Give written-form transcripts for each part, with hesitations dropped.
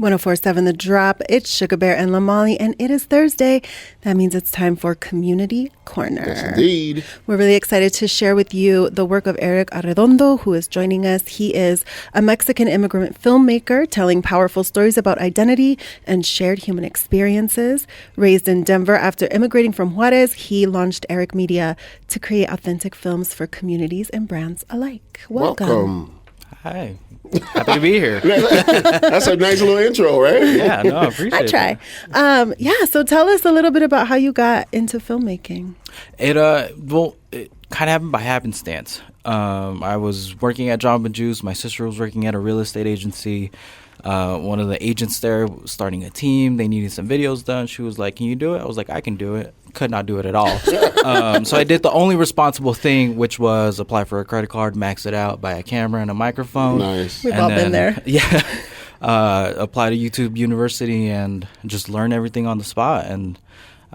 104.7 The Drop. It's SugaBear and La Molly, and it is Thursday. That means it's time for Community Corner. Yes, indeed. We're really excited to share with you the work of Eric Arredondo, who is joining us. He is a Mexican immigrant filmmaker telling powerful stories about identity and shared human experiences. Raised in Denver after immigrating from Juarez, he launched Eric Media to create authentic films for communities and brands alike. Welcome. Hi. Happy to be here. That's a nice little intro, right? Yeah, no, I appreciate it. I try. So tell us a little bit about how you got into filmmaking. It kind of happened by happenstance. I was working at Jamba Juice. My sister was working at a real estate agency. One of the agents there was starting a team. They needed some videos done. She was like, "Can you do it?" I was like, "I can do it." Could not do it at all. So I did the only responsible thing, which was apply for a credit card, max it out, buy a camera and a microphone. Nice. We've all been there. Yeah. Apply to YouTube University and just learn everything on the spot. And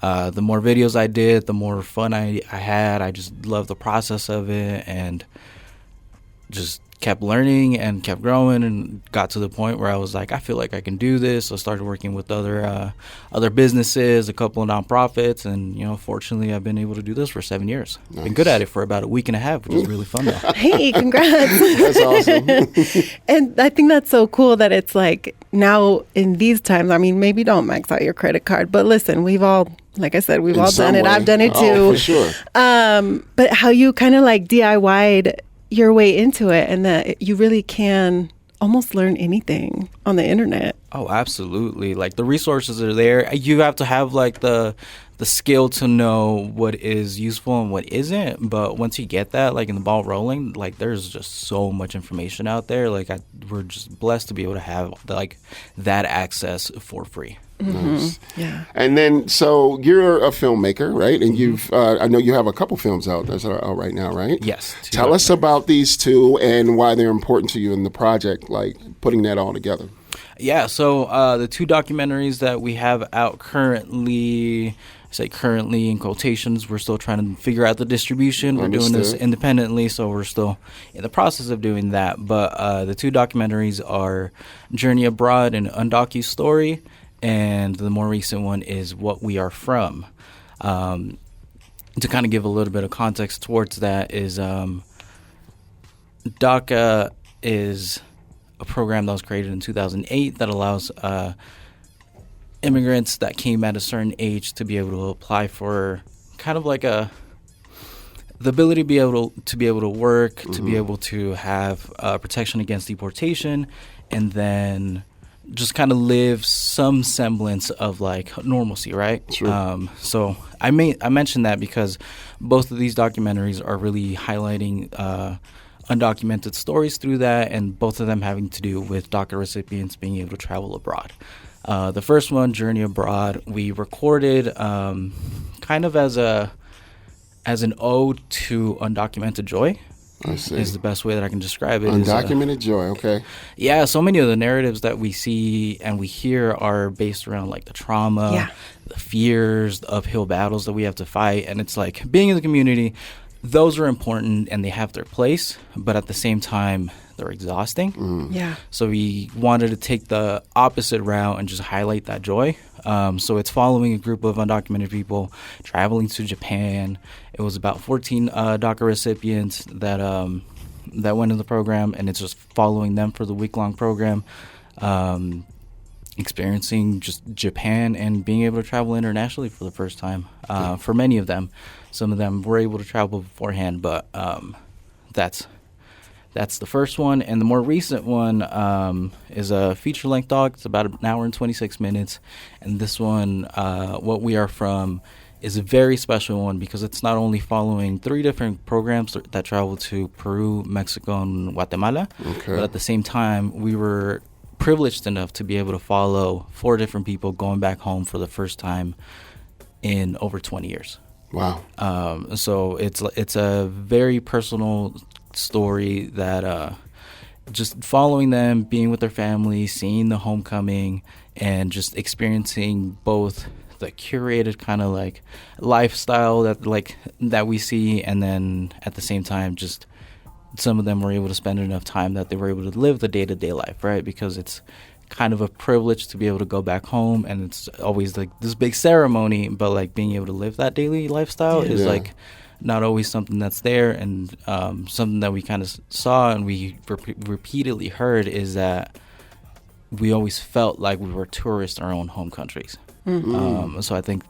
the more videos I did, the more fun I had. I just loved the process of it and just kept learning and kept growing and got to the point where I was like, I feel like I can do this. I started working with other businesses, a couple of nonprofits, and fortunately I've been able to do this for 7 years. Nice. Been good at it for about a week and a half, which is really fun though. Hey, congrats. That's awesome. And I think that's so cool that it's like now in these times, I mean, maybe don't max out your credit card, but listen, we've all, like I said, we've all done it. I've done it too. Oh, for sure. But how you kind of like DIY'd your way into it, and that you really can almost learn anything on the internet. Oh, absolutely. Like the resources are there. You have to have like the skill to know what is useful and what isn't. But once you get that, like in the ball rolling, like there's just so much information out there. Like we're just blessed to be able to have like that access for free. Mm-hmm. Nice. Yeah. And then, so you're a filmmaker, right? And you've, I know you have a couple films out that are out right now, right? Yes. Tell us about these two and why they're important to you in the project, like putting that all together. Yeah. So the two documentaries that we have out currently, I say currently in quotations, we're still trying to figure out the distribution. We're doing this independently, so we're still in the process of doing that. But the two documentaries are Journey Abroad and Undocu Story. And the more recent one is What We Are From. To kind of give a little bit of context towards that is DACA is a program that was created in 2008 that allows immigrants that came at a certain age to be able to apply for kind of like the ability to be able to work, mm-hmm. to be able to have protection against deportation, and then just kind of live some semblance of like normalcy, right? Sure. So I mentioned that because both of these documentaries are really highlighting undocumented stories through that, and both of them having to do with DACA recipients being able to travel abroad. The first one, Journey Abroad, we recorded kind of as an ode to undocumented joy. I see. Is the best way that I can describe it. Undocumented joy, okay. Yeah, so many of the narratives that we see and we hear are based around like the trauma, the fears, the uphill battles that we have to fight. And it's like being in the community, those are important and they have their place, but at the same time, they're exhausting. Mm. Yeah. So we wanted to take the opposite route and just highlight that joy. So it's following a group of undocumented people traveling to Japan. It was about 14 DACA recipients that went in the program, and it's just following them for the week-long program, experiencing just Japan and being able to travel internationally for the first time. For many of them, some of them were able to travel beforehand, but that's the first one. And the more recent one is a feature-length doc. It's about an hour and 26 minutes. And this one, What We Are From, is a very special one because it's not only following 3 different programs that travel to Peru, Mexico, and Guatemala, but at the same time, we were privileged enough to be able to follow 4 different people going back home for the first time in over 20 years. Wow. So it's a very personal story that just following them, being with their family, seeing the homecoming, and just experiencing both the curated kind of like lifestyle that we see, and then at the same time just some of them were able to spend enough time that they were able to live the day-to-day life, right? Because it's kind of a privilege to be able to go back home, and it's always like this big ceremony, but like being able to live that daily lifestyle is like not always something that's there. And something that we kind of saw and we repeatedly heard is that we always felt like we were tourists in our own home countries. So I think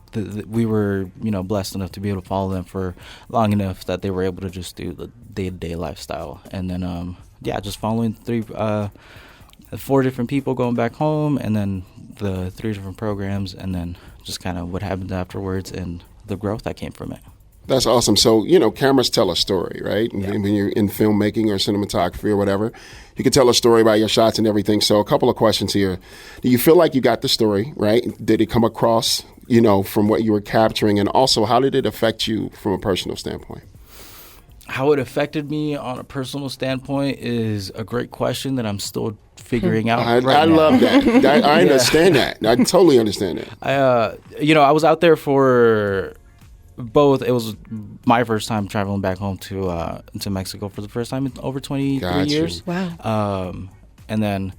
we were, blessed enough to be able to follow them for long enough that they were able to just do the day-to-day lifestyle. And then, just following 4 different people going back home, and then the 3 different programs, and then just kind of what happened afterwards and the growth that came from it. That's awesome. So, cameras tell a story, right? Yeah. And when you're in filmmaking or cinematography or whatever, you can tell a story by your shots and everything. So a couple of questions here. Do you feel like you got the story, right? Did it come across, from what you were capturing? And also, how did it affect you from a personal standpoint? How it affected me on a personal standpoint is a great question that I'm still figuring out. I love that. I understand that. I totally understand that. I was out there for both. It was my first time traveling back home to Mexico for the first time in over 23 years. Wow. And then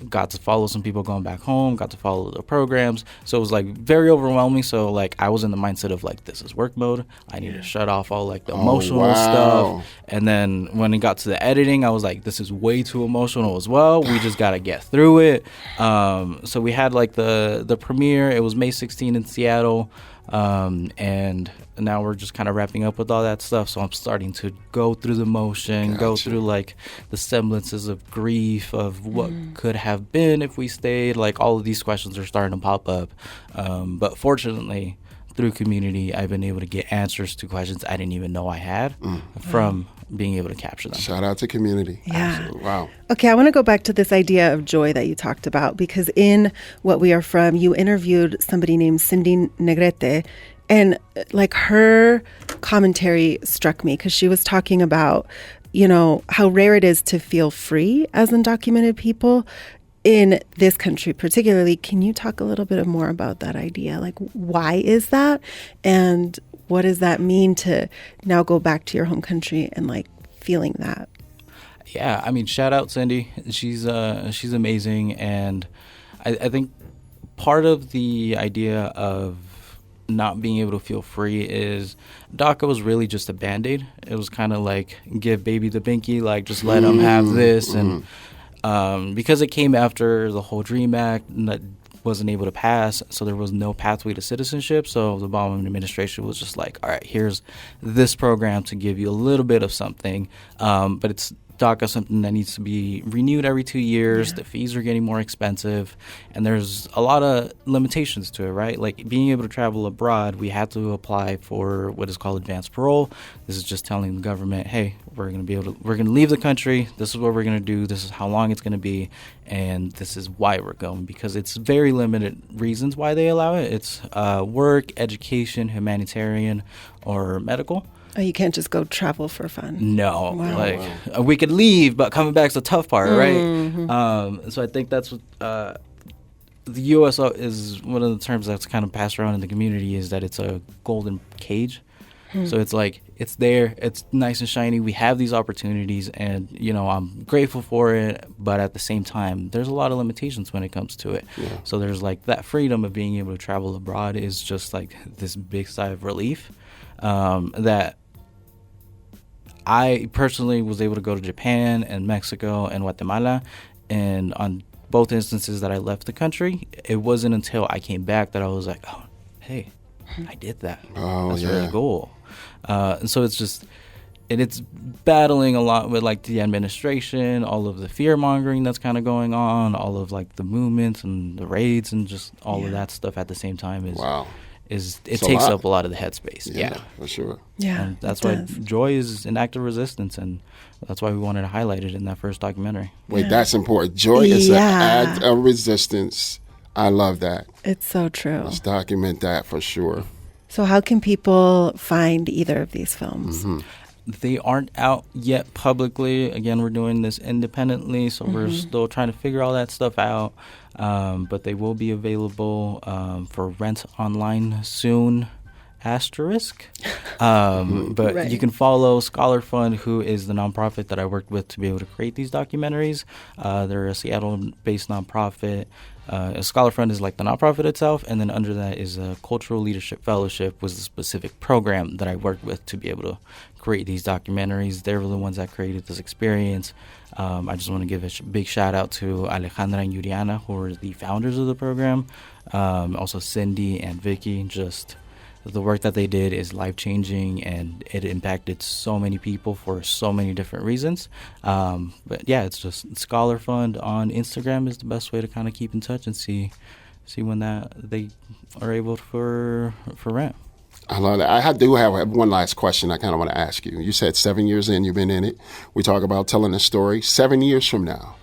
got to follow some people going back home, got to follow the programs. So it was like very overwhelming. So like I was in the mindset of like, this is work mode. I need to shut off all like the emotional stuff. And then when it got to the editing, I was like, this is way too emotional as well. We just got to get through it. So we had like the premiere. It was May 16th in Seattle. And now we're just kind of wrapping up with all that stuff. So I'm starting to go through the motion, go through like the semblances of grief of what could have been if we stayed. Like all of these questions are starting to pop up. But fortunately, through community, I've been able to get answers to questions I didn't even know I had from being able to capture them. Shout out to community. Yeah. Absolutely. Wow. Okay, I want to go back to this idea of joy that you talked about, because in What We Are From, you interviewed somebody named Cindy Negrete, and like her commentary struck me because she was talking about, how rare it is to feel free as undocumented people in this country particularly. Can you talk a little bit more about that idea? Like, why is that? And what does that mean to now go back to your home country and like feeling that? Yeah, I mean, shout out Cindy. She's amazing. And I think part of the idea of not being able to feel free is DACA was really just a Band-Aid. It was kind of like give baby the binky, like just let them have this. And because it came after the whole DREAM Act that wasn't able to pass, so there was no pathway to citizenship. So the Obama administration was just like, all right, here's this program to give you a little bit of something, but it's DACA, something that needs to be renewed every 2 years. The fees are getting more expensive, and there's a lot of limitations to it, right? Like being able to travel abroad, we had to apply for what is called advanced parole. This is just telling the government, hey, we're going to leave the country. This is what we're going to do. This is how long it's going to be, and this is why we're going, because it's very limited reasons why they allow it. It's work, education, humanitarian, or medical. Oh, you can't just go travel for fun. No, we could leave, but coming back's the tough part, right? So I think that's what the U.S. is one of the terms that's kind of passed around in the community, is that it's a golden cage. So it's like, it's there, it's nice and shiny. We have these opportunities, and I'm grateful for it. But at the same time, there's a lot of limitations when it comes to it. Yeah. So there's like that freedom of being able to travel abroad is just like this big sigh of relief. That I personally was able to go to Japan and Mexico and Guatemala, and on both instances that I left the country, it wasn't until I came back that I was like, oh, hey, I did that. That's really cool. And so it's just, and it's battling a lot with like the administration, all of the fear mongering that's kind of going on, all of like the movements and the raids and just all of that stuff at the same time it takes up a lot of the headspace. Yeah, for sure. Yeah, and that's why joy is an act of resistance, and that's why we wanted to highlight it in that first documentary. Wait, that's important. Joy is an act of resistance. I love that. It's so true. Let's document that for sure. So how can people find either of these films? They aren't out yet publicly. Again, we're doing this independently, so we're still trying to figure all that stuff out. But they will be available for rent online soon. Asterisk. But Right. you can follow Scholar Fund, who is the nonprofit that I worked with to be able to create these documentaries. They're a Seattle-based nonprofit. Scholar Fund is like the nonprofit itself, and then under that is a Cultural Leadership Fellowship, was the specific program that I worked with to be able to create these documentaries. They were the ones that created this experience. I just want to give a big shout out to Alejandra and Yuriana, who are the founders of the program. Also Cindy and Vicky. Just the work that they did is life-changing, and it impacted so many people for so many different reasons. But yeah, it's just Scholar Fund on Instagram is the best way to kind of keep in touch and see when that they are able for rent. I love that. I do have one last question I kind of want to ask you. You said 7 years in, you've been in it. We talk about telling a story. 7 years from now,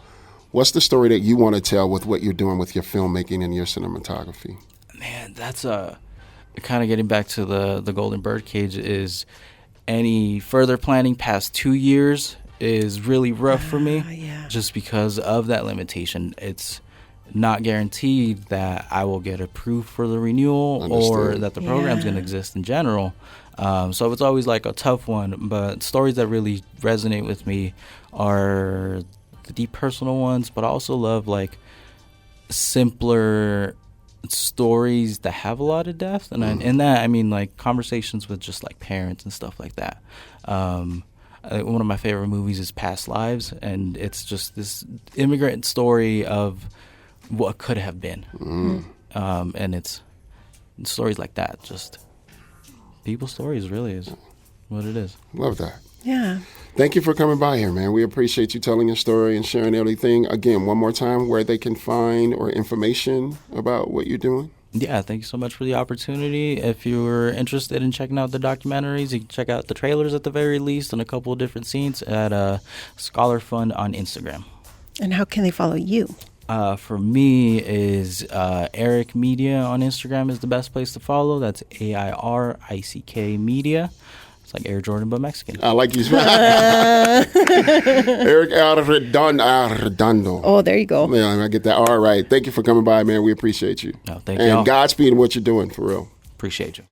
what's the story that you want to tell with what you're doing with your filmmaking and your cinematography? Man, that's kind of getting back to the Golden Birdcage. Is any further planning past 2 years is really rough for me, just because of that limitation. It's not guaranteed that I will get approved for the renewal or that the program's going to exist in general. So it's always like a tough one. But stories that really resonate with me are the deep personal ones, but I also love like simpler stories that have a lot of depth. And in that, I mean like conversations with just like parents and stuff like that. One of my favorite movies is Past Lives, and it's just this immigrant story of what could have been. And it's stories like that, just people's stories really is what it is. Love that. Yeah. Thank you for coming by here, man. We appreciate you telling your story and sharing everything. Again, one more time, where they can find or information about what you're doing. Yeah, thank you so much for the opportunity. If you're interested in checking out the documentaries, you can check out the trailers at the very least and a couple of different scenes at Scholar Fund on Instagram. And how can they follow you? For me is Eric Media on Instagram is the best place to follow. That's AIRICK Media. It's like Air Jordan but Mexican. I like you. Eric Arredondo. Oh, there you go. Yeah, I get that. All right. Thank you for coming by, man. We appreciate you. No, thank you. y'all. And Godspeed in what you're doing, for real. Appreciate you.